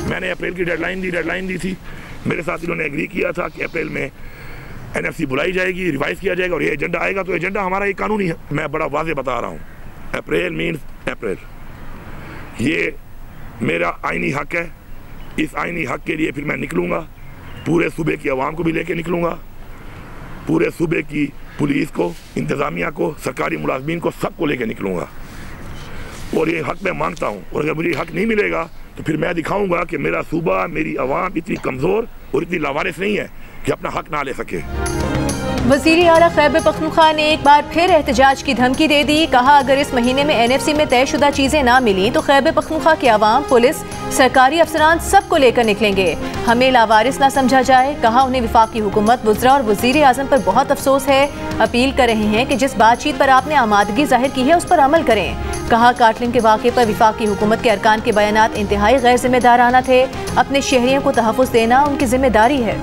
मैंने अप्रैल की डेडलाइन दी थी। मेरे साथ इन्होंने एग्री किया था कि अप्रैल में NFC बुलाई जाएगी, रिवाइज किया जाएगा और ये एजेंडा आएगा। तो एजेंडा हमारा ये कानूनी है, मैं बड़ा वाज़ेह बता रहा हूँ। अप्रैल मीन्स अप्रैल, ये मेरा आइनी हक है। इस आइनी हक के लिए फिर मैं निकलूँगा, पूरे सूबे की आवाम को भी लेके निकलूँगा, पूरे सूबे की पुलिस को, इंतज़ामिया को, सरकारी मुलाजमीन को, सबको लेके निकलूँगा और ये हक मैं मांगता हूँ। और अगर मुझे हक नहीं मिलेगा तो फिर मैं दिखाऊँगा कि मेरा सूबा, मेरी आवाम इतनी कमज़ोर और इतनी लावारिस नहीं है कि अपना हक ना ले सके। वज़ीर आला खैबर पख्तूनख्वा ने एक बार फिर एहतजाज की धमकी दे दी। कहा, अगर इस महीने में NFC में तयशुदा चीजें ना मिली तो खैबर पख्तूनख्वा की आवाम, पुलिस, सरकारी अफसरान सबको लेकर निकलेंगे। हमें लावारिस ना समझा जाए। कहा, उन्हें वफाकी हुकूमत, वज़रा और वज़ीर आज़म पर बहुत अफसोस है। अपील कर रहे हैं कि जिस बातचीत पर आपने आमादगी जाहिर की है उस पर अमल करें। कहा, काटलिंग के वाक़े पर वफाकी हुकूमत के अरकान के बयानात इंतहाई गैर जिम्मेदाराना थे। अपने शहरियों को तहफ़्फ़ुज़ देना उनकी जिम्मेदारी है।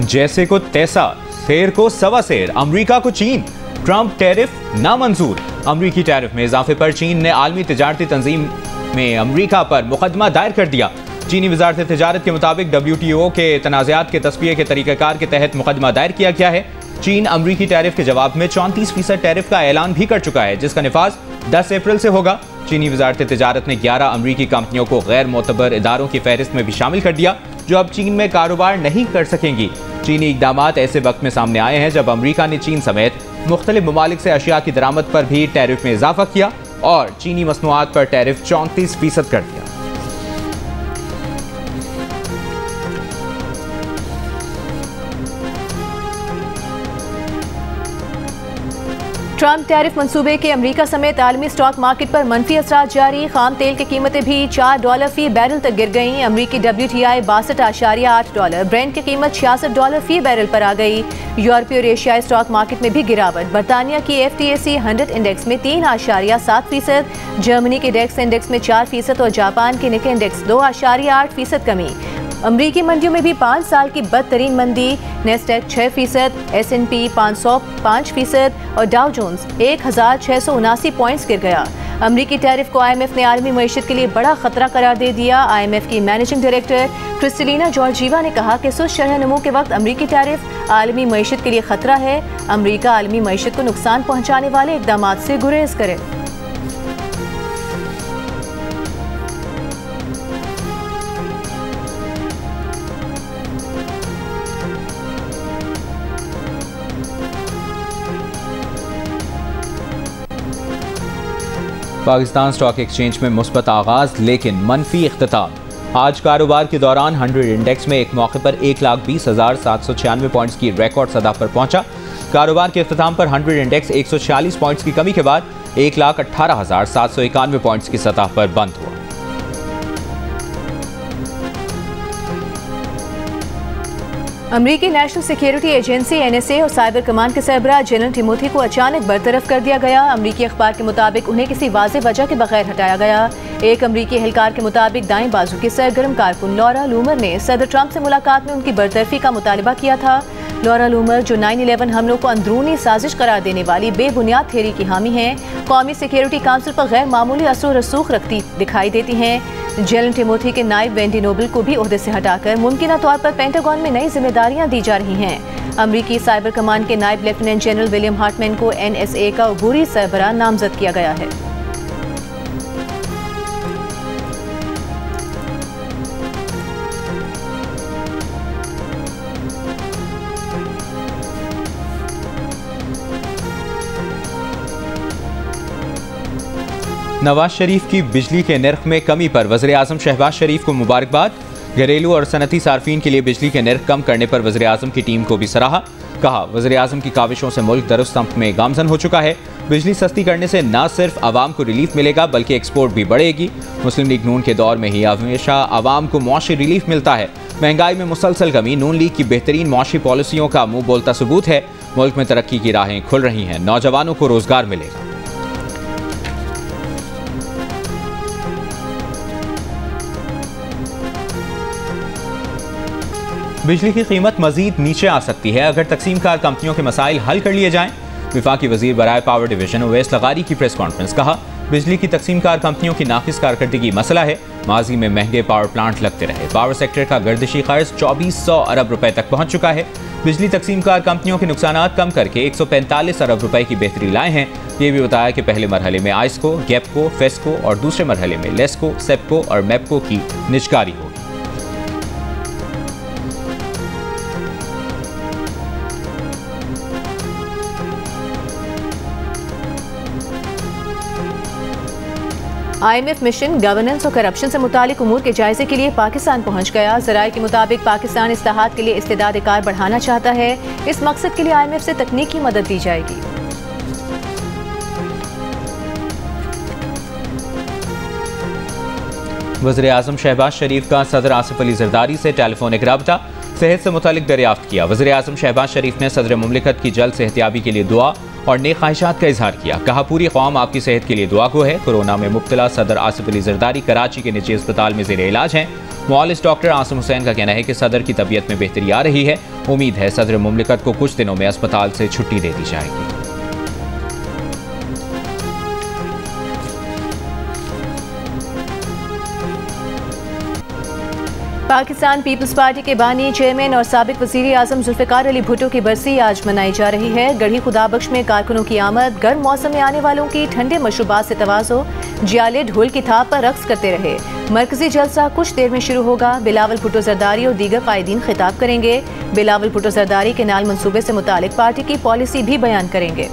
जैसे को तैसा, शेर को सवा शेर, अमरीका को चीन। ट्रंप टैरिफ नामंजूर। अमरीकी टैरिफ में इजाफे पर चीन ने आलमी तिजारती तंजीम में अमरीका पर मुकदमा दायर कर दिया। चीनी वजारत तिजारत के मुताबिक WTO के तनाज़ात के तस्फिये के तरीक़ाकार के तहत मुकदमा दायर किया गया है। चीन अमरीकी टैरिफ के जवाब में 34% टैरिफ का ऐलान भी कर चुका है, जिसका निफाज 10 अप्रैल से होगा। चीनी वजारत तिजारत ने 11 अमरीकी कंपनियों को गैर मोतबर इदारों की फहरिस्त में भी शामिल कर दिया, जो अब चीन में कारोबार नहीं कर सकेंगी। चीनी इक़दामात ऐसे वक्त में सामने आए हैं जब अमरीका ने चीन समेत मुख्तलिफ ममालिक से अशिया की दरामद पर भी टैरिफ में इजाफा किया और चीनी मसनूआत पर टैरिफ 34% कर दिया। ट्रंप टैरिफ मंसूबे के अमरीका समेत आलमी स्टॉक मार्केट पर मनफी असरात जारी। खाम तेल की कीमतें भी $4 फी बैरल तक गिर गईं। अमरीकी WTI $62.8, ब्रेंट की कीमत $66 फी बैरल पर आ गई। यूरोपीय और एशियाई स्टॉक मार्केट में भी गिरावट। बरतानिया की FTSE 100 इंडेक्स में 3.7%, जर्मनी के डेक्स इंडेक्स में 4% और जापान के निके इंडेक्स 2.8% कमी। अमरीकी मंडियों में भी 5 साल की बदतरीन मंदी। नेस्डैक 6%, S&P 500 5% और डाउ जोन्स 1679 पॉइंट्स गिर गया। अमरीकी टैरिफ को IMF ने आलमी मईशत के लिए बड़ा खतरा करार दे दिया। IMF की मैनेजिंग डायरेक्टर क्रिस्टलिना जॉर्जीवा ने कहा कि सुस्त शरह नमू के वक्त अमरीकी टैरिफ आलमी मईशत के लिए खतरा है। अमरीका आलमी मईशत को नुकसान पहुँचाने वाले इक़दामात से गुरेज करे। पाकिस्तान स्टॉक एक्सचेंज में मुस्बत आगाज लेकिन मनफी इख्तिताम। आज कारोबार के दौरान 100 इंडेक्स में एक मौके पर 1,20,796 पॉइंट्स की रिकॉर्ड सतह पर पहुंचा। कारोबार के इख्तिताम पर 100 इंडेक्स 146 पॉइंट्स की कमी के बाद 1,18,791 पॉइंट्स की सतह पर बंद हुआ। अमरीकी नेशनल सिक्योरिटी एजेंसी NSA और साइबर कमांड के सरबराह जनरल टिमोथी को अचानक बरतरफ कर दिया गया। अमरीकी अखबार के मुताबिक उन्हें किसी वाज़ेह वजह के बगैर हटाया गया। एक अमरीकी एहलकार के मुताबिक दाएं बाजू की सरगर्म कारकुन लॉरा लूमर ने सदर ट्रंप से मुलाकात में उनकी बरतरफी का मुतालबा किया था। लॉरा लूमर, जो 9/11 हमलों को अंदरूनी साजिश करार देने वाली बेबुनियाद थ्योरी की हामी हैं, कौमी सिक्योरिटी काउंसिल पर गैर मामूली असर रसूख रखती दिखाई देती हैं। जनरल टिमोथी के नायब वेंडी नोबल को भी ओहदे से हटाकर मुमकिना तौर पर पेंटागन में नई जिम्मेदारियां दी जा रही हैं। अमरीकी साइबर कमांड के नायब लेफ्टिनेंट जनरल विलियम हार्टमैन को NSA का अबूरी सरबराह नामजद किया गया है। नवाज शरीफ की बिजली के नर्ख में कमी पर वज़ीर आज़म शहबाज शरीफ को मुबारकबाद। घरेलू और सनती सार्फिन के लिए बिजली के नर्ख कम करने पर वज़ीर आज़म की टीम को भी सराहा। कहा, वज़ीर आज़म की काविशों से मुल्क दरुस्त में गामजन हो चुका है। बिजली सस्ती करने से न सिर्फ आवाम को रिलीफ मिलेगा बल्कि एक्सपोर्ट भी बढ़ेगी। मुस्लिम लीग नून के दौर में ही हमेशा आवाम को मुआशी रिलीफ मिलता है। महंगाई में मुसलसल कमी नून लीग की बेहतरीन मुआशी पॉलिसियों का मुंह बोलता सबूत है। मुल्क में तरक्की की राहें खुल रही हैं, नौजवानों को रोजगार मिलेगा। बिजली की कीमत मजीद नीचे आ सकती है अगर तकसीम कार कंपनियों के मसाइल हल कर लिए जाएं। विफाकी वजीर बराए पावर डिवीजन उवैस लगारी की प्रेस कॉन्फ्रेंस। कहा, बिजली की तकसीम कार कंपनियों की नाकिस कारकर्दगी मसला है। माजी में महंगे पावर प्लांट लगते रहे। पावर सेक्टर का गर्दिशी खर्च 2400 अरब रुपए तक पहुंच चुका है। बिजली तकसीम कार कंपनियों के नुकसानात कम करके 145 अरब रुपए की बेहतरी लाए हैं। ये भी बताया कि पहले मरहले में आइस्को, गैपको, फेस्को और दूसरे मरहले में लेस्को, सेप्को और मेप्को की निजकारी होगी। IMF मिशन गवर्नेंस और करप्शन से मुतालिक उमूर के जायजे के लिए पाकिस्तान पहुंच गया। ज़राए के मुताबिक पाकिस्तान इस्लाहात के लिए इस्तेदाद कार बढ़ाना चाहता है। इस मकसद के लिए IMF से तकनीकी मदद दी जाएगी। वज़ीर आज़म शहबाज शरीफ का सदर आसिफ अली जरदारी से टेलीफोनिक रब्ता। सेहत से मुतालिक दरियाफ्त किया। वज़ीर आज़म शहबाज शरीफ ने सदर मुमलिकत की जल्द सेहतियाबी के लिए दुआ और नेक ख्वाहिशात का इजहार किया। कहा, पूरी कौम आपकी सेहत के लिए दुआ गो है। कोरोना में मुब्तला सदर आसिफ अली जरदारी कराची के निजी अस्पताल में ज़ेरे इलाज हैं। मुआलिज डॉक्टर आसिम हुसैन का कहना है कि सदर की तबीयत में बेहतरी आ रही है। उम्मीद है सदर मुमलिकत को कुछ दिनों में अस्पताल से छुट्टी दे दी जाएगी। पाकिस्तान पीपल्स पार्टी के बानी, चेयरमैन और साबिक वज़ीर आज़म जुल्फ़िकार अली भुट्टो की बरसी आज मनाई जा रही है। गढ़ी खुदाबख्श में कारकुनों की आमद, गर्म मौसम में आने वालों की ठंडे मशरूबात से तवाज़ो। जियाले ढोल की थाप पर रक्स करते रहे। मरकजी जलसा कुछ देर में शुरू होगा। बिलावल भुट्टो जरदारी और दीगर कायदीन खिताब करेंगे। बिलावल भुट्टो जरदारी के नाल मनसूबे से मुतालिक पार्टी की पॉलिसी भी बयान करेंगे।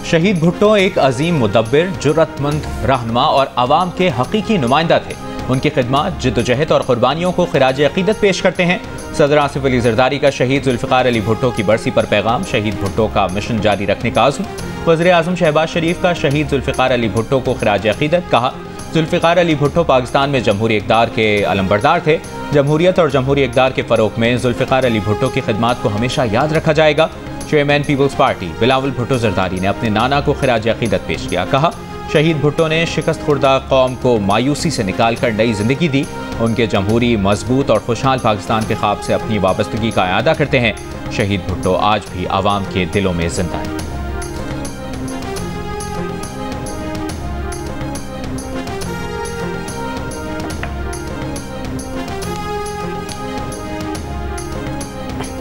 शहीद भुट्टो एक अजीम मुदब्बिर, जुर्रतमंद रहनुमा और आवाम के हकीकी नुमाइंदा थे। उनकी खिदमत, जिद्दोजहद और कुर्बानियों को खिराज अकीदत पेश करते हैं। सदर आसिफ अली जरदारी का शहीद जुल्फ़िकार अली भुट्टो की बरसी पर पैगाम। शहीद भुट्टो का मिशन जारी रखने का आज़म। वज़ीर आज़म शहबाज शरीफ का शहीद जुल्फ़िकार अली भुट्टो को खिराज अकीदत। कहा, जुल्फ़िकार अली भुट्टो पाकिस्तान में जमहूरी इक़्तिदार के अलमबरदार थे। जमहूरियत और जमहूरी इक़्तिदार के फ़रोग़ में जुल्फ़िकार अली भुट्टो की खिदमत को हमेशा याद रखा जाएगा। Chairman People's Party Bilawal Bhutto Zardari ने अपने नाना को खिराज अकीदत पेश किया। कहा, शहीद भुट्टो ने शिकस्त खुर्दा कौम को मायूसी से निकाल कर नई जिंदगी दी। उनके जमहूरी, मजबूत और खुशहाल पाकिस्तान के ख्वाब से अपनी वाबस्तगी का अयादा करते हैं। शहीद भुट्टो आज भी आवाम के दिलों में जिंदा है।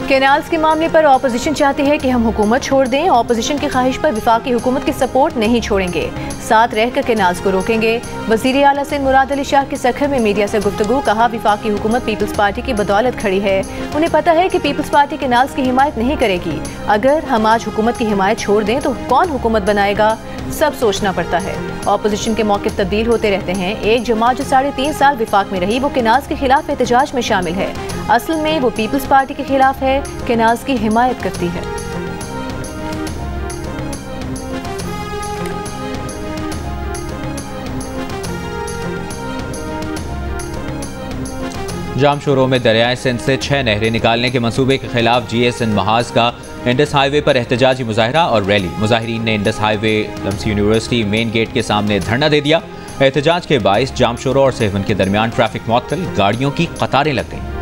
केनाल्स के मामले पर ऑपोजिशन चाहती है कि हम हुकूमत छोड़ दें। ऑपोजिशन की ख्वाहिश पर वफाकी हुकूमत की सपोर्ट नहीं छोड़ेंगे, साथ रहकर केनाल्स को रोकेंगे। वज़ीर आला सिंध मुराद अली शाह के सखर में मीडिया से गुफ्तगू। कहा, वफाकी हुकूमत पीपल्स पार्टी की बदौलत खड़ी है। उन्हें पता है कि पीपल्स पार्टी केनाल्स की हिमायत नहीं करेगी। अगर हम आज हुकूमत की हिमायत छोड़ दें तो कौन हुकूमत बनाएगा, सब सोचना पड़ता है। ऑपोजिशन के मौक़िफ़ तब्दील होते रहते हैं। एक जमात जो 3.5 साल विफाक में रही वो केनाल्स के खिलाफ एहतजाज में शामिल है। असल में वो पीपल्स पार्टी के खिलाफ है, केनाल्स की हिमायत करती है। जामशोरों में दरियाए सिंध से 6 नहरें निकालने के मंसूबे के खिलाफ GA सिंध महाज का इंडस हाईवे पर एहतजाजी मुजाहरा और रैली। मुजाहिरीन ने Indus highway LUMS university main gate के सामने धरना दे दिया। एहतजाज के बाइस जामशोरों और सेवन के दरमियान ट्रैफिक मुअत्तल, गाड़ियों की कतारें लग गईं।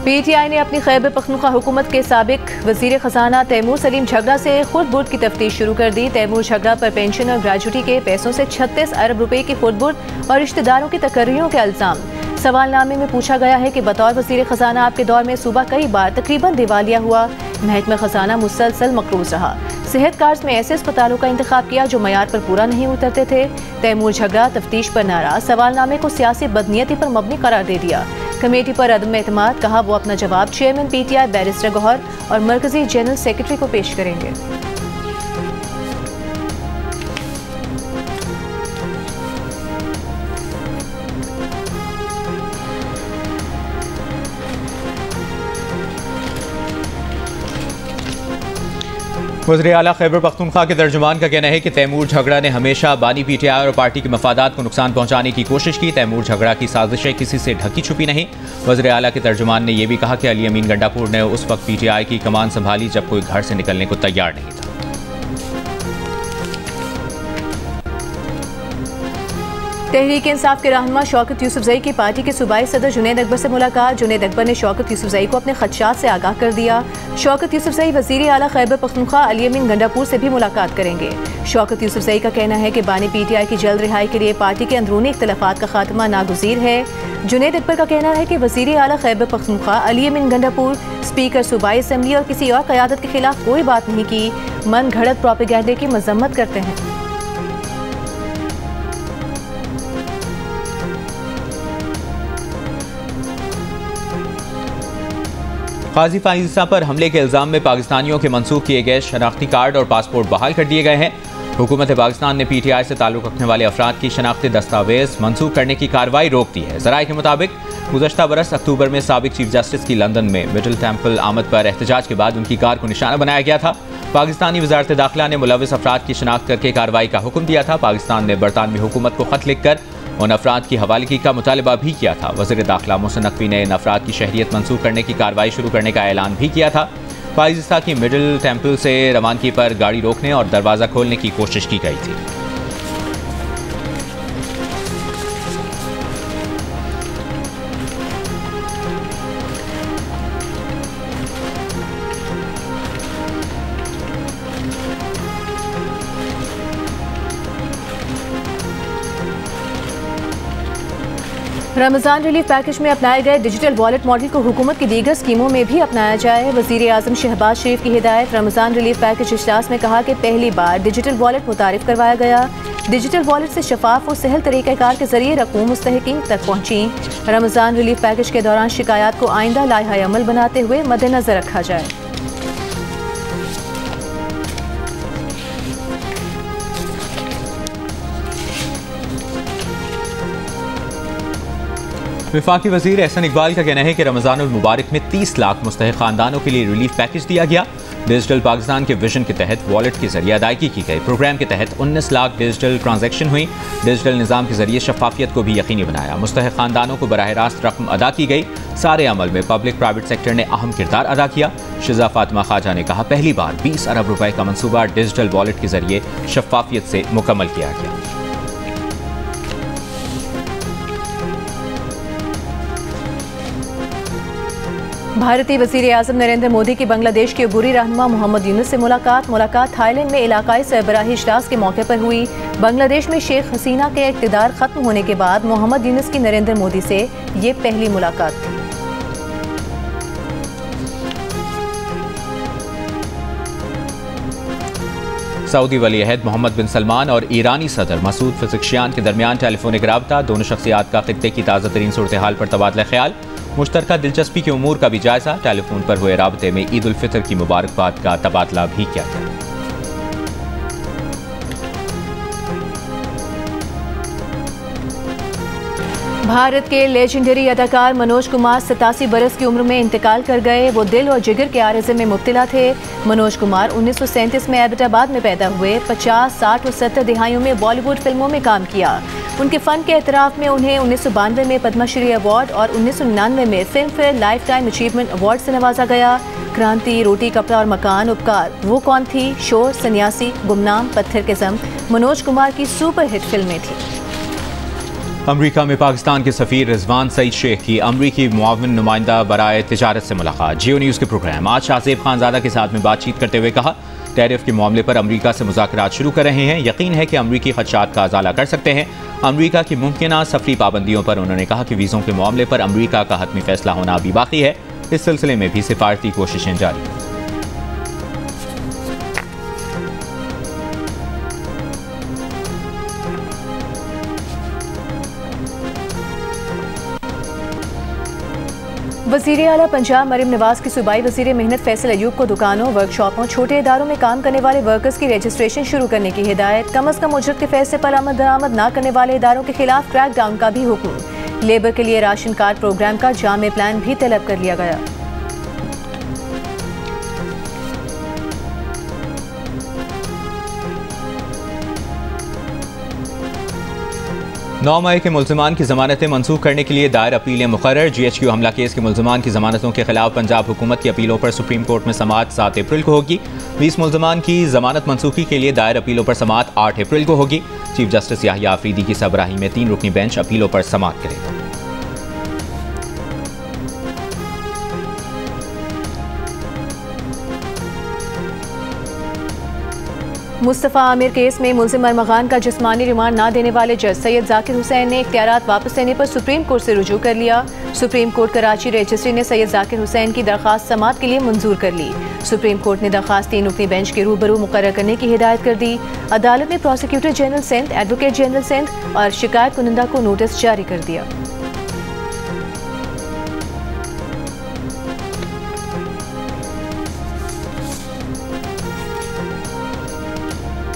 PTI ने अपनी खैबर पख्तूनख्वा हुकूमत के साबिक वज़ीर ख़जाना तैमूर सलीम झगड़ा से खुर्द-बुर्द की तफ्तीश शुरू कर दी। तैमूर झगड़ा पर पेंशन और ग्रेजुटी के पैसों से 36 अरब रुपए की खुर्द-बुर्द और रिश्तेदारों की तकर्रियों के इल्ज़ाम। सवालनामे में पूछा गया है कि बतौर वज़ीर ख़जाना आपके दौर में सूबा कई बार तकरीबन दिवालिया हुआ। महकमा ख़जाना मुसलसल मकरूज रहा। सेहत कार्ड्स में ऐसे अस्पतालों का इंतखाब किया जो मयार पर पूरा नहीं उतरते थे। तैमूर झगड़ा तफ्तीश पर नाराज, सवालनामे को सियासी बदनीयती पर मबनी करार दे दिया। कमेटी पर अदम एतमाद। कहा, वो अपना जवाब चेयरमैन PTI बैरिस्टर गौहर और मरकजी जनरल सेक्रेटरी को पेश करेंगे। वज़ीर आला खैबर पख्तूनख्वा के तर्जुमान का कहना है कि तैमूर झगड़ा ने हमेशा बानी PTI और पार्टी के मफादात को नुकसान पहुंचाने की कोशिश की। तैमूर झगड़ा की साजिशें किसी से ढकी छुपी नहीं। वज़ीर आला के तर्जुमान ने यह भी कहा कि अली अमीन गंडापुर ने उस वक्त PTI की कमान संभाली जब कोई घर से निकलने को तैयार नहीं था। तहरीक इंसाफ के रहनुमा शौकत यूसुफजई की पार्टी के सूबाई सदर जुनैद अकबर से मुलाकात। जुनैद अकबर ने शौकत यूसुफजई को अपने खदशात से आगाह कर दिया। शौकत यूसुफजई वज़ीर आला खैबर पख्तूनख्वा अली अमीन गंडापुर से भी मुलाकात करेंगे। शौकत यूसुफजई का कहना है कि बानी PTI की जल्द रिहाई के लिए पार्टी के अंदरूनी इख्तलाफात का खात्मा नागुज़ीर है। जुनैद अकबर का कहना है कि वज़ीर आला खैबर पख्तूनख्वा अली अमीन गंडापुर स्पीकर सूबाई असम्बली और किसी और क़यादत के खिलाफ कोई बात नहीं की, मन घड़त प्रोपेगेंडे की मजम्मत करते हैं। काजी फाइजा पर हमले के इल्ज़ाम में पाकिस्तानियों के मंसूख किए गए शनाख्ती कार्ड और पासपोर्ट बहाल कर दिए गए हैं। हुकूमत पाकिस्तान ने PTI से ताल्लुक़ रखने वाले अफराद की शनाख्ती दस्तावेज मंसूख करने की कार्रवाई रोक दी है। ज़राए के मुताबिक गुज़श्ता बरस अक्टूबर में साबिक चीफ जस्टिस की लंदन में मिडिल टेम्पल आमद पर एहतजाज के बाद उनकी कार को निशाना बनाया गया था। पाकिस्तानी वज़ारत दाखिला ने मुलविस अफराद की शनाख्त करके कार्रवाई का हुक्म दिया था। पाकिस्तान ने बरतानवी हुकूमत को खत लिखकर उन अफराद की हवालगी का मुतालबा भी किया था। वज़ीर दाखिला मोहसिन नकवी ने इन अफराद की शहरियत मंसूख करने की कार्रवाई शुरू करने का ऐलान भी किया था। पाकिस्तान की मिडिल टेम्पल से रवानगी पर गाड़ी रोकने और दरवाज़ा खोलने की कोशिश की गई थी। रमज़ान रिलीफ पैकेज में अपनाए गए डिजिटल वॉलेट मॉडल को हुकूमत की दीगर स्कीमों में भी अपनाया जाए। वज़ीर आज़म शहबाज शरीफ की हिदायत। रमज़ान रिलीफ पैकेज इजलास में कहा कि पहली बार डिजिटल वॉलेट मुतारिफ करवाया गया। डिजिटल वॉलेट से शफाफ और सहल तरीक़ाकार के जरिए रकूम मुस्तहिकीन तक पहुँची। रमज़ान रिलीफ पैकेज के दौरान शिकायत को आइंदा लाइहा अमल बनाते हुए मद्देनजर रखा जाए। वफाकी वज़ीर एहसन इकबाल का कहना है कि रमज़ानुल मुबारक में 30 लाख मुस्तहिक खानदानों के लिए रिलीफ पैकेज दिया गया। डिजिटल पाकिस्तान के विजन के तहत वॉलेट के जरिए अदायगी की गई। प्रोग्राम के तहत 19 लाख डिजिटल ट्रांजैक्शन हुई। डिजिटल निज़ाम के जरिए शफाफियत को भी यकीनी बनाया। मुस्तहिक खानदानों को बराह रास्त रकम अदा की गई। सारे अमल में पब्लिक प्राइवेट सेक्टर ने अहम किरदार अदा किया। शिजा फातिमा ख्वाजा ने कहा, पहली बार 20 अरब रुपए का मनसूबा डिजिटल वॉलेट के जरिए शफाफियत से मुकम्मल किया गया। भारतीय वज़ीर आज़म नरेंद्र मोदी की बांग्लादेश के अबूरी रहनुमा मोहम्मद यूनुस से मुलाकात थाईलैंड में इलाकाई सरबराही इजलास के मौके पर हुई। बांग्लादेश में शेख हसीना के इक़्तिदार ख़त्म होने के बाद मोहम्मद यूनुस की नरेंद्र मोदी से ये पहली मुलाकात थी। सऊदी वली अहद मोहम्मद बिन सलमान और ईरानी सदर मसूद पेज़ेश्कियान के दरमियान टेलीफोनिक राबता। दोनों शख्सियात का खित्ते की ताज़ा तरीन सूरत हाल पर तबादला ख्याल। मुश्तरका दिलचस्पी के उमूर का भी जायजा। टेलीफोन पर हुए राबते में ईद उल फितर की मुबारकबाद का तबादला भी किया गया। भारत के लेजेंडरी अदाकार मनोज कुमार 87 बरस की उम्र में इंतकाल कर गए। वो दिल और जिगर के आर्ज़े में मुब्तला थे। मनोज कुमार 1937 में एबटाबाद में पैदा हुए। 50, 60 और 70 दिहाइयों में बॉलीवुड फिल्मों में काम किया। उनके फ़न के एतराफ़ में उन्हें 1992 में पद्मश्री अवार्ड और 1999 में film fair life time achievement award से नवाजा गया। क्रांति, रोटी कपड़ा और मकान, उपकार, वो कौन थी, शोर, सन्यासी, गुमनाम, पत्थर के ज़म मनोज कुमार की सुपर हिट फिल्में थी। अमरीका में पाकिस्तान के सफ़ीर रिजवान सईद शेख की अमरीकी मुआविन नुमाइंदा बराए तिजारत से मुलाकात। जियो न्यूज़ के प्रोग्राम आज शाहज़ेब खानज़ादा के साथ में बातचीत करते हुए कहा, टैरिफ के मामले पर अमरीका से मुज़ाकरात शुरू कर रहे हैं। यकीन है कि अमरीकी खदशात का अजाला कर सकते हैं। अमरीका की मुमकिन सफरी पाबंदियों पर उन्होंने कहा कि वीज़ों के मामले पर अमरीका का हतमी फैसला होना अभी बाकी है। इस सिलसिले में भी सिफारती कोशिशें जारी हैं। वज़ीर आला पंजाब मरीम नवाज की सूबाई वज़ीर मेहनत फैसल अयूब को दुकानों, वर्कशॉपों, छोटे इदारों में काम करने वाले वर्कर्स की रजिस्ट्रेशन शुरू करने की हिदायत। कम अज़ कम उजरत के फैसले पर आमद दरामद न करने वाले इदारों के खिलाफ क्रैक डाउन का भी हुक्म। लेबर के लिए राशन कार्ड प्रोग्राम का जामे प्लान भी तलब कर लिया गया। 9 मई के मुल्ज़िमान की ज़मानतें मनसूख करने के लिए दायर अपीलें मुकर्रर। GHQ हमला केस के मुल्ज़िमान की ज़मानतों के खिलाफ पंजाब हुकूमत की अपीलों पर सुप्रीम कोर्ट में समाअत 7 अप्रैल को होगी। 20 मुल्ज़िमान की ज़मानत मनसूखी के लिए दायर अपीलों पर समाअत 8 अप्रैल को होगी। चीफ जस्टिस याहिया आफरीदी की सरबराही में 3 रुकनी बेंच अपीलों पर समाअत करेगा। मुस्तफ़ा आमिर केस में मुल्ज़िम अरमग़ान का जिस्मानी रिमांड ना देने वाले जज सैयद जाकिर हुसैन ने इख्तियारात वापस लेने पर सुप्रीम कोर्ट से रुजू कर लिया। सुप्रीम कोर्ट कराची रजिस्ट्री ने सैयद जाकिर हुसैन की दरख्वास्त समाअत के लिए मंजूर कर ली। सुप्रीम कोर्ट ने दरख्वास्त 3 रुकनी बेंच के रूबरू मुकर्रर करने की हिदायत कर दी। अदालत ने prosecutor general Sindh, advocate general Sindh और शिकायत कुनिंदा को नोटिस जारी कर दिया।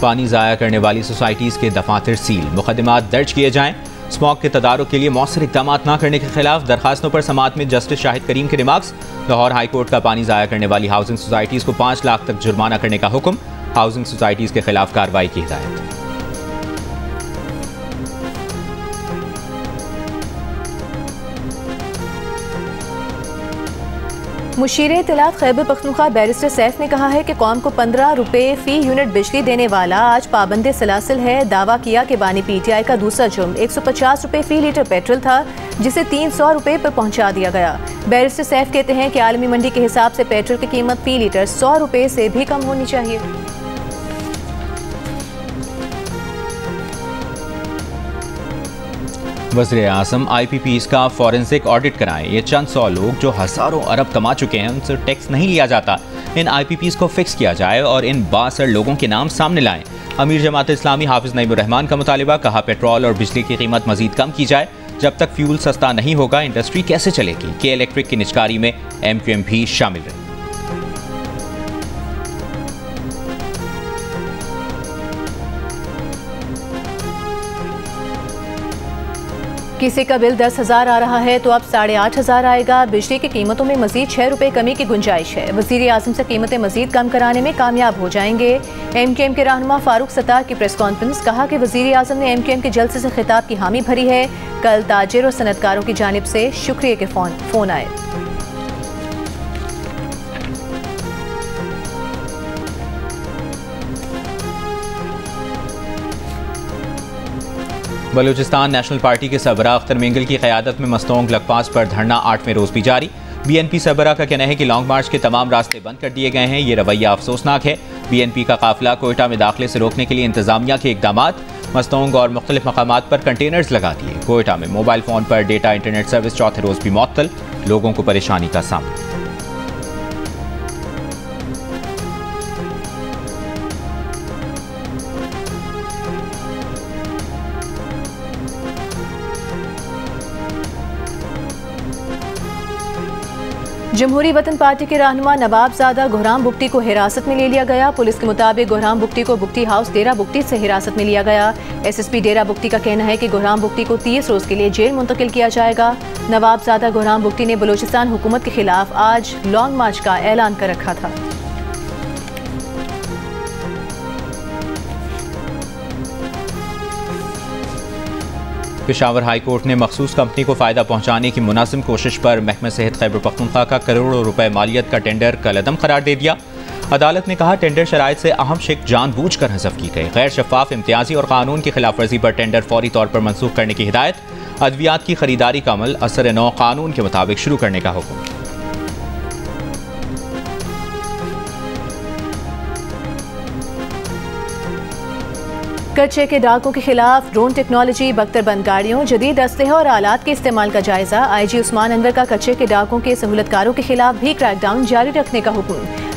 पानी ज़ाया करने वाली सोसाइटीज़ के दफातर सील, मुकदमात दर्ज किए जाएँ। स्मॉग के तदारुक के लिए मौसर इक़दाम न करने के खिलाफ दरखास्तों पर समाअत में जस्टिस शाहिद करीम के रिमार्क्स। लाहौर हाई कोर्ट का पानी ज़ाया करने वाली हाउसिंग सोसाइटीज़ को 5 लाख तक जुर्माना करने का हुक्म। हाउसिंग सोसाइटीज़ के खिलाफ कार्रवाई की हिदायत। मुशीर इत्तलात खैबर पख्तूनख्वा बैरिस्टर सैफ ने कहा है कि कौम को 15 रुपये फ़ी यूनिट बिजली देने वाला आज पाबंद सलासिल है। दावा किया कि बानी PTI का दूसरा जुर्म 150 रुपये फ़ी लीटर पेट्रोल था, जिसे 300 रुपये पर पहुंचा दिया गया। बैरिस्टर सैफ कहते हैं कि आलमी मंडी के हिसाब से पेट्रोल की कीमत फ़ी लीटर 100 रुपये से भी कम होनी चाहिए। वज़ीर आज़म IPPs का फॉरेंसिक ऑडिट कराएं। ये चंद 100 लोग जो हज़ारों अरब कमा चुके हैं, उनसे टैक्स नहीं लिया जाता। इन IPPs को फिक्स किया जाए और इन बासर लोगों के नाम सामने लाएं। अमीर जमात इस्लामी हाफिज नईमुर रहमान का मुतालिबा, कहा पेट्रोल और बिजली की कीमत मजीद कम की जाए। जब तक फ्यूल सस्ता नहीं होगा इंडस्ट्री कैसे चलेगी। के इलेक्ट्रिक की निजकारी में MQM भी शामिल रहे। किसी का बिल 10,000 आ रहा है तो अब 8,500 आएगा। बिजली की कीमतों में मजीद 6 रुपये कमी की गुंजाइश है। वज़ीर आज़म से कीमतें मजीद कम कराने में कामयाब हो जाएंगे। MQM के रहनुमा फारूक सत्तार की प्रेस कॉन्फ्रेंस, कहा कि वज़ीर आज़म ने MQM के जलसे से खिताब की हामी भरी है। कल ताजिर और सनतकारों की जानिब से शुक्रिया के फ़ोन आए। बलूचिस्तान नेशनल पार्टी के सरबराह अख्तर मेंगल की क़यादत में मस्तोंग लकपास पर धरना 8वें रोज़ भी जारी। BNP सरबराह का कहना है कि लॉन्ग मार्च के तमाम रास्ते बंद कर दिए गए हैं। ये रवैया अफसोसनाक है। BNP का काफिला कोयटा में दाखिले से रोकने के लिए इंतजामिया के इकदामात। मस्तोंग और मुख्तलिफ मकामात पर कंटेनर्स लगा दिए। कोयटा में मोबाइल फ़ोन पर डेटा इंटरनेट सर्विस चौथे रोज़ भी मुअत्तल। लोगों को परेशानी का सामना। जमहूरी वतन पार्टी के रहनुमा नवाबजादा गुहराम बुगटी को हिरासत में ले लिया गया। पुलिस के मुताबिक गुहराम बुगटी को बुगटी हाउस डेरा बुगटी से हिरासत में लिया गया। SSP डेरा बुगटी का कहना है कि गुहराम बुगटी को 30 रोज के लिए जेल मुंतकिल किया जाएगा। नवाबजादा गुहराम बुगटी ने बलूचिस्तान हुकूमत के खिलाफ आज लॉन्ग मार्च का ऐलान कर रखा था। पेशावर हाई कोर्ट ने मखसूस कंपनी को फ़ायदा पहुंचाने की मुनासिब कोशिश पर महकमा सेहत खैबर पख्तूनख्वा का करोड़ों रुपए मालियत का टेंडर कलअदम करार दे दिया। अदालत ने कहा टेंडर शराइत से अहम शिक जानबूझकर हज़फ की गई। गैर शफाफ, इम्तियाजी और कानून की खिलाफ वर्जी पर टेंडर फौरी तौर पर मनसूख करने की हिदायत। अद्वियात की खरीदारी का अमल असर नौ कानून के मुताबिक शुरू करने का हुक्म। कच्चे के डाकों के खिलाफ ड्रोन टेक्नोलॉजी, बख्तरबंद गाड़ियों, जदीद असलहा और आलात के इस्तेमाल का जायजा। IG उस्मान अनवर का कच्चे के डाकों के सहूलतकारों के खिलाफ भी क्रैकडाउन जारी रखने का हुक्म।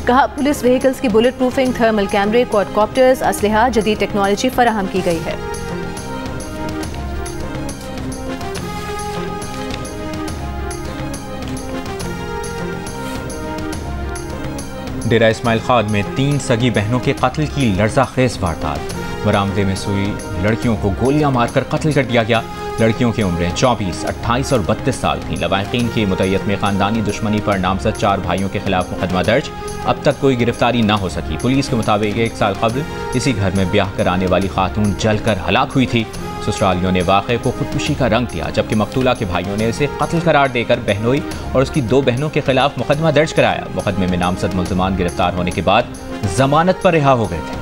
कहा पुलिस व्हीकल्स की बुलेट प्रूफिंग, थर्मल कैमरे, क्वाडकॉप्टर्स, असलहा, जदीद टेक्नोलॉजी फराहम की गई है। डेरा इस्माइल खान में 3 सगी बहनों के कत्ल की लर्ज़ाखेज़ वारदात। बरामदे में सोई लड़कियों को गोलियां मारकर कत्ल कर दिया गया। लड़कियों की उम्रें 24, 28 और 32 साल थीं। लवाहिकीन की मुतय्यत में खानदानी दुश्मनी पर नामजद 4 भाइयों के खिलाफ मुकदमा दर्ज। अब तक कोई गिरफ्तारी ना हो सकी। पुलिस के मुताबिक 1 साल कबल इसी घर में ब्याह कराने वाली खातून जलकर हलाक हुई थी। ससुरालियों ने वाक़े को खुदकुशी का रंग दिया, जबकि मकतूला के भाइयों ने इसे कत्ल करार देकर बहनोई और उसकी 2 बहनों के खिलाफ मुकदमा दर्ज कराया। मुकदमे में नामजद मुल्ज़िमान गिरफ्तार होने के बाद जमानत पर रिहा हो गए थे।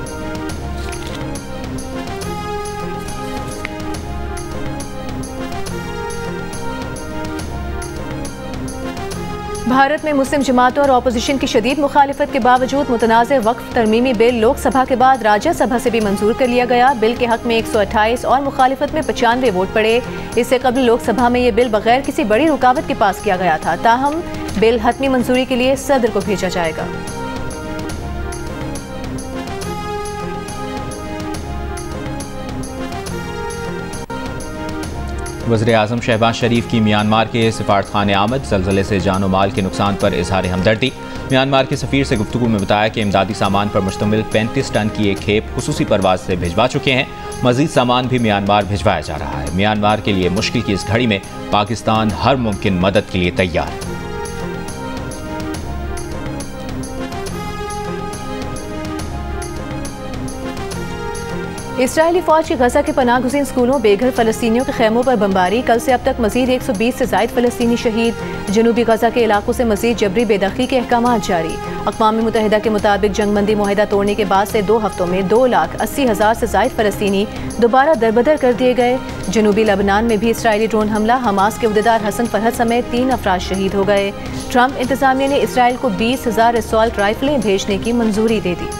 भारत में मुस्लिम जमातों और अपोजिशन की शदीद मुखालिफत के बावजूद मुतनाज़ वक्फ तरमीमी बिल लोकसभा के बाद राज्यसभा से भी मंजूर कर लिया गया। बिल के हक में 128 और मुखालिफत में 95 वोट पड़े। इससे कबल लोकसभा में यह बिल बगैर किसी बड़ी रुकावट के पास किया गया था। ताहम बिल हतमी मंजूरी के लिए सदर को भेजा जाएगा। वज़ीर-ए-आज़म शहबाज शरीफ की म्यांमार के सिफारतखाने आमद, ज़लज़ले से जान और माल के नुकसान पर इजहार हमदर्दी। म्यांमार के सफ़ीर से गुफ्तगू में बताया कि इमदादी सामान पर मुश्तमिल 35 टन की एक खेप खुसूसी परवाज से भिजवा चुके हैं। मज़ीद सामान भी म्यांमार भिजवाया जा रहा है। म्यांमार के लिए मुश्किल की इस घड़ी में पाकिस्तान हर मुमकिन मदद के लिए तैयार है। इसराइली फौज की गजा के पनाह गुज़ीन स्कूलों बेघर फ़लस्तीनियों के खैमों पर बमबारी। कल से अब तक मजीद 120 से ज़ायद फ़लस्तीनी शहीद। जनूबी गजा के इलाकों से मजीद जबरी बेदखली के अहकाम जारी। अक़वाम मुत्तहिदा के मुताबिक जंगबंदी मुआहिदा तोड़ने के बाद से 2 हफ्तों में 2,80,000 से ज़ायद फ़लस्तीनी दोबारा दरबदर कर दिए गए। जनूबी लबनान में भी इसराइली ड्रोन हमला, हमास के उहदेदार हसन फरहद समेत 3 अफराद शहीद हो गए। ट्रंप इंतज़ामिया ने इसराइल को 20,000 असॉल्ट राइफलें भेजने की मंजूरी दे दी।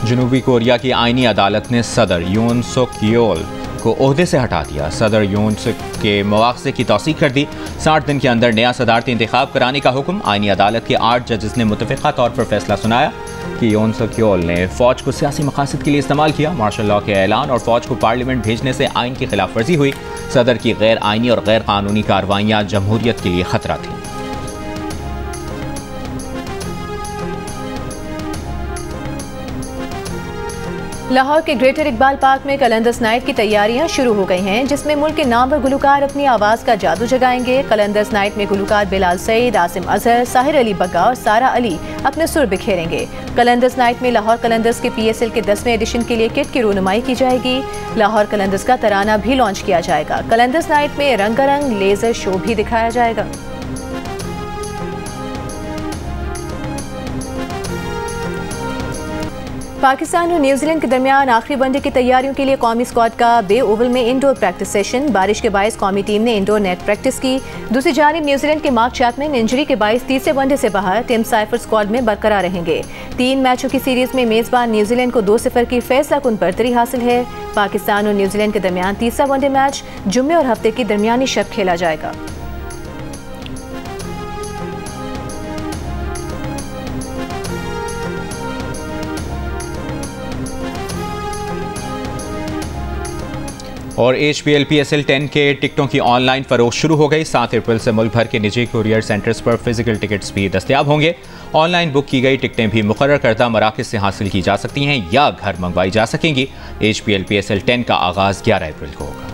जनूबी कोरिया की आईनी अदालत ने सदर यून सुक योल को ओहदे से हटा दिया। सदर यून सुक के मवाख़ज़े की तौसीक़ कर दी। 60 दिन के अंदर नया सदारती इंतखाब कराने का हुक्म। आईनी अदालत के 8 जजेस ने मुतफ़िक़ा तौर पर फैसला सुनाया कि यून सुक योल ने फ़ौज को सियासी मकासद के लिए इस्तेमाल किया। मार्शल लॉ के ऐलान और फ़ौज को पार्लियामेंट भेजने से आइन की खिलाफ वर्जी हुई। सदर की गैर आइनी और गैर कानूनी कार्रवाइयाँ जमहूरियत के लिए ख़तरा थी। लाहौर के ग्रेटर इकबाल पार्क में कलंदर्स नाइट की तैयारियां शुरू हो गई हैं, जिसमें मुल्क के नामवर गुलकार अपनी आवाज़ का जादू जगाएंगे। कलंदर्स नाइट में गुलकार बिलाल सईद, आसिम अजहर, साहिर अली बग्गा और सारा अली अपने सुर बिखेरेंगे। कलंदर्स नाइट में लाहौर कलंदर्स के PSL के 10वें एडिशन के लिए किट की रूनुमाई की जाएगी। लाहौर कलंदर्स का तराना भी लॉन्च किया जाएगा। कलंदर्स नाइट में रंगारंग लेजर शो भी दिखाया जाएगा। पाकिस्तान और न्यूजीलैंड के दरमियान आखिरी वनडे की तैयारियों के लिए कौमी स्क्वाड का बे ओवल में इंडोर प्रैक्टिस सेशन। बारिश के बायस कौमी टीम ने इंडोर नेट प्रैक्टिस की। दूसरी जानिब न्यूजीलैंड के मार्क चैपमैन इंजरी के बायस तीसरे वनडे से बाहर। टिम साइफर स्क्वाड में बरकरार रहेंगे। 3 मैचों की सीरीज में मेजबान न्यूजीलैंड को 2-0 की फैसलाकुन बरतरी हासिल है। पाकिस्तान और न्यूजीलैंड के दरमियान तीसरा वनडे मैच जुम्मे और हफ्ते की दरमियानी शब खेला जाएगा। और HPL PSL 10 के टिकटों की ऑनलाइन फरोख्त शुरू हो गई। 7 अप्रैल से मुल्क भर के निजी कुरियर सेंटर्स पर फिजिकल टिकट्स भी दस्तयाब होंगे। ऑनलाइन बुक की गई टिकटें भी मुकर्रर करदा मराकज़ से हासिल की जा सकती हैं या घर मंगवाई जा सकेंगी। HPL PSL 10 का आगाज़ 11 अप्रैल को होगा।